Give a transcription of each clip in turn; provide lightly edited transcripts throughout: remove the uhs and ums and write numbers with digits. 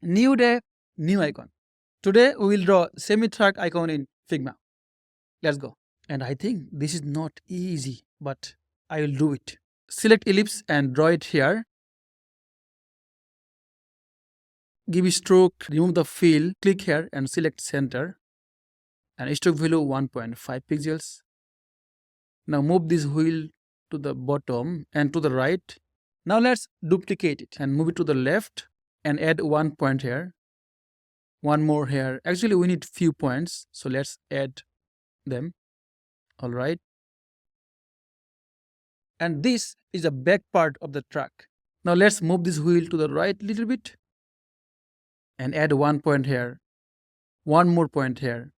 New day, new icon. Today we will draw semi-track icon in Figma. Let's go. And I think this is not easy, but I will do it. Select ellipse and draw it here. Give a stroke, remove the fill, click here and select center. And stroke value 1.5 pixels. Now move this wheel to the bottom and to the right. Now let's duplicate it and move it to the left and add 1 point here. One more here. Actually, we need few points, so let's add them. All right. And this is the back part of the track. Now let's move this wheel to the right a little bit and add 1 point here. One more point here.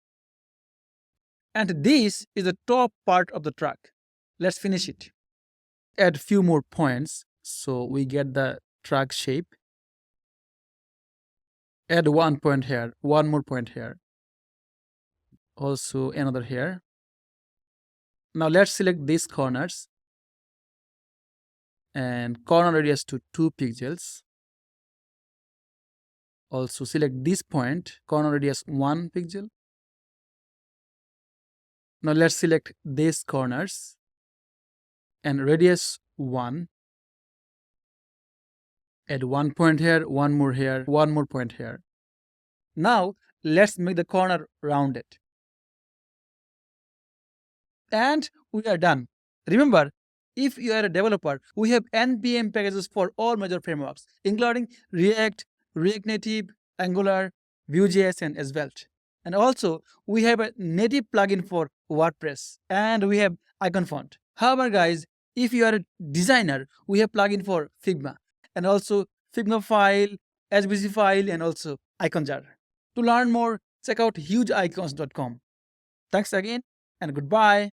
And this is the top part of the track. Let's finish it. Add few more points so we get the track shape. Add 1 point here, one more point here. Also another here. Now let's select these corners and corner radius to 2 pixels. Also select this point, corner radius 1 pixel. Now let's select these corners and radius 1. Add 1 point here, one more here, one more point here. Now let's make the corner rounded. And we are done. Remember, if you are a developer, we have NPM packages for all major frameworks, including React, React Native, Angular, Vue.js, and Svelte. And also, we have a native plugin for WordPress, and we have icon font. However, guys, if you are a designer, we have plugin for Figma, and also Figma file, HBC file, and also icon jar. To learn more, check out hugeicons.com. Thanks again, and goodbye.